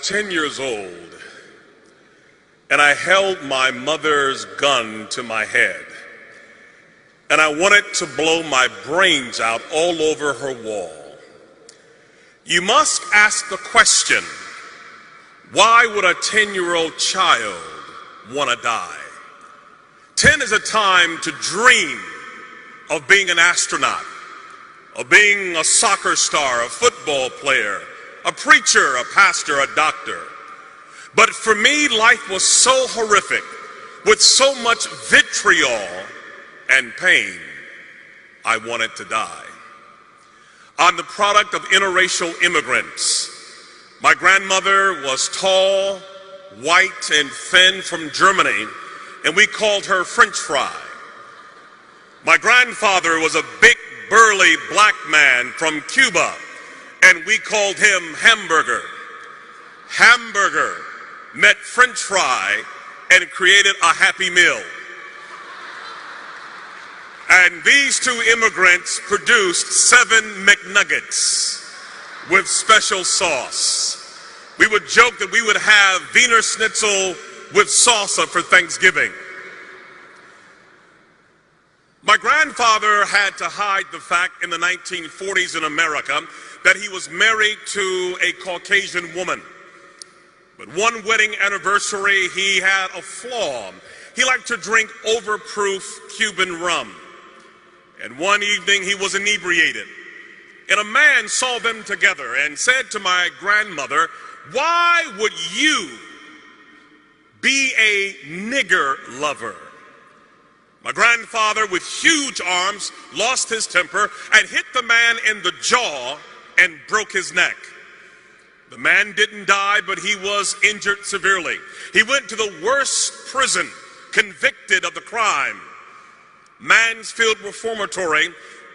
10 years old, and I held my mother's gun to my head, and I wanted to blow my brains out all over her wall. You must ask the question, why would a 10-year-old child want to die? 10 is a time to dream of being an astronaut, of being a soccer star, a football player, a preacher, a pastor, a doctor. But for me, life was so horrific, with so much vitriol and pain, I wanted to die. I'm the product of interracial immigrants. My grandmother was tall, white, and thin from Germany, and we called her French fry. My grandfather was a big, burly black man from Cuba, and we called him Hamburger. Hamburger met French fry and created a Happy Meal. And these two immigrants produced 7 McNuggets with special sauce. We would joke that we would have Wiener Schnitzel with salsa for Thanksgiving. My grandfather had to hide the fact in the 1940s in America that he was married to a Caucasian woman. But one wedding anniversary, he had a flaw. He liked to drink overproof Cuban rum. And one evening he was inebriated. And a man saw them together and said to my grandmother, "Why would you be a nigger lover?" My grandfather, with huge arms, lost his temper and hit the man in the jaw and broke his neck. The man didn't die, but he was injured severely. He went to the worst prison, convicted of the crime, Mansfield Reformatory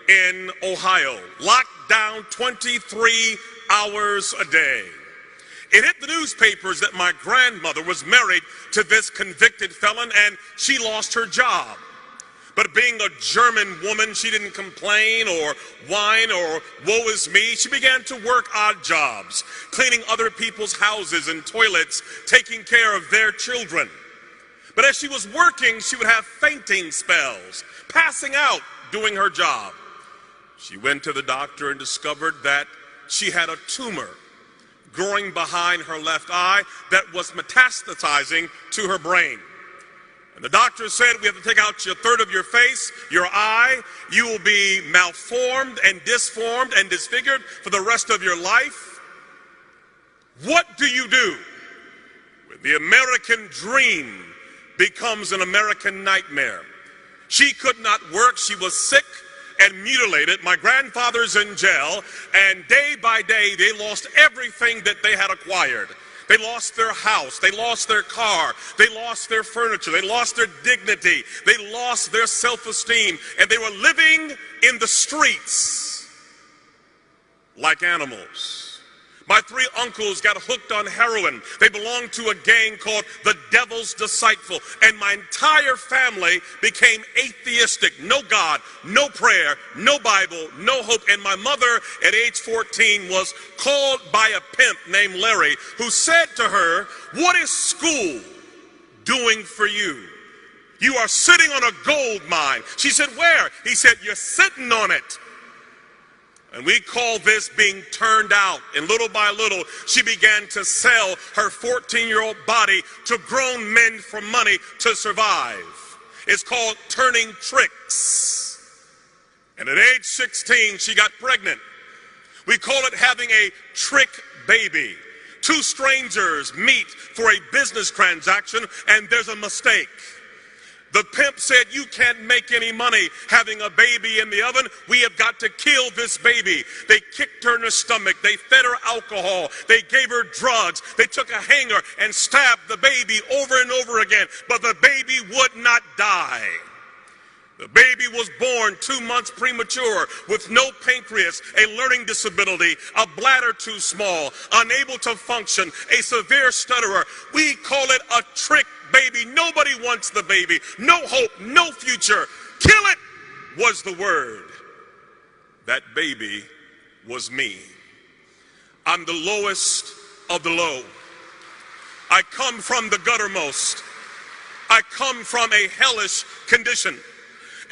in Ohio, locked down 23 hours a day. It hit the newspapers that my grandmother was married to this convicted felon and she lost her job. But being a German woman, she didn't complain or whine or woe is me. She began to work odd jobs, cleaning other people's houses and toilets, taking care of their children. But as she was working, she would have fainting spells, passing out doing her job. She went to the doctor and discovered that she had a tumor growing behind her left eye that was metastasizing to her brain. And the doctor said, "We have to take out a third of your face, your eye. You will be malformed and disformed and disfigured for the rest of your life." What do you do when the American dream becomes an American nightmare? She could not work. She was sick and mutilated. My grandfather's in jail, and day by day they lost everything that they had acquired. They lost their house, they lost their car, they lost their furniture, they lost their dignity, they lost their self-esteem, and they were living in the streets like animals. My 3 uncles got hooked on heroin. They belonged to a gang called the Devil's Disciple, and my entire family became atheistic. No God, no prayer, no Bible, no hope. And my mother at age 14 was called by a pimp named Larry, who said to her, "What is school doing for you? You are sitting on a gold mine." She said, "Where?" He said, "You're sitting on it." And we call this being turned out. And little by little, she began to sell her 14-year-old body to grown men for money to survive. It's called turning tricks. And at age 16, she got pregnant. We call it having a trick baby. 2 strangers meet for a business transaction, and there's a mistake. The pimp said, "You can't make any money having a baby in the oven. We have got to kill this baby." They kicked her in the stomach. They fed her alcohol. They gave her drugs. They took a hanger and stabbed the baby over and over again. But the baby would not die. The baby was born 2 months premature with no pancreas, a learning disability, a bladder too small, unable to function, a severe stutterer. We call it a trick baby. Nobody wants the baby. No hope, no future. Kill it was the word. That baby was me. I'm the lowest of the low. I come from the guttermost. I come from a hellish condition.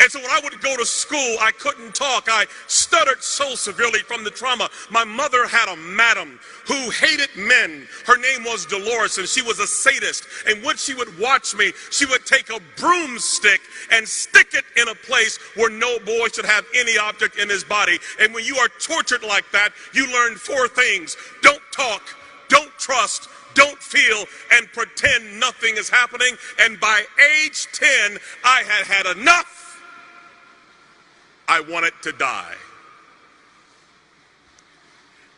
And so when I would go to school, I couldn't talk. I stuttered so severely from the trauma. My mother had a madam who hated men. Her name was Dolores, and she was a sadist. And when she would watch me, she would take a broomstick and stick it in a place where no boy should have any object in his body. And when you are tortured like that, you learn 4 things. Don't talk, don't trust, don't feel, and pretend nothing is happening. And by age 10, I had had enough. I wanted to die.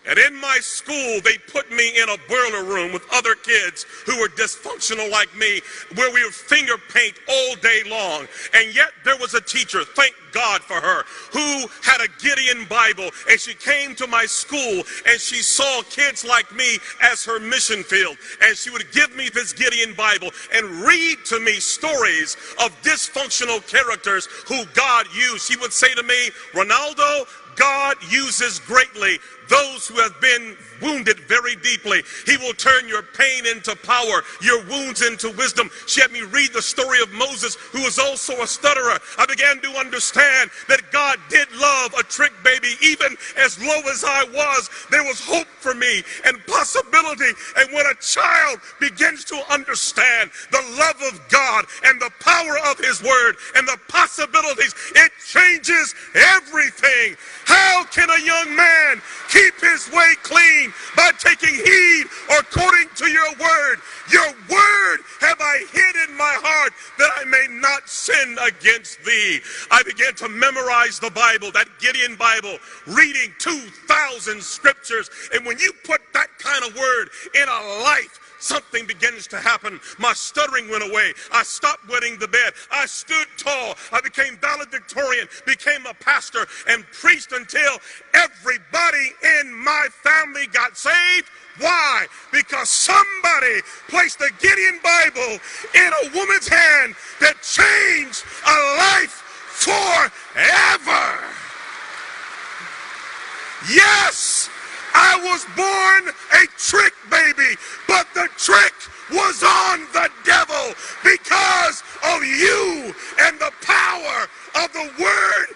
And in my school, they put me in a boiler room with other kids who were dysfunctional like me, where we would finger paint all day long. And yet there was a teacher, thank God for her, who had a Gideon Bible. And she came to my school and she saw kids like me as her mission field. And she would give me this Gideon Bible and read to me stories of dysfunctional characters who God used. She would say to me, Ronaldo, God uses greatly those who have been wounded very deeply. He will turn your pain into power, your wounds into wisdom. She had me read the story of Moses, who was also a stutterer. I began to understand that God did love a trick baby. Even as low as I was, there was hope for me and possibility. And when a child begins to understand the love of God and the power of his word and the possibilities, it changes everything. How can a young man keep his way clean? By taking heed according to your word. Your word have I hid in my heart that I may not sin against thee. I began to memorize the Bible, that Gideon Bible, reading 2,000 scriptures. And when you put that kind of word in a life, something begins to happen. My stuttering went away. I stopped wetting the bed. I stood tall. I became valedictorian, became a pastor, and preached until everybody in my family got saved. Why? Because somebody placed the Gideon Bible in a woman's hand that changed a life forever. Yes, I was born a trick baby, but the trick was on the devil because of you and the power of the word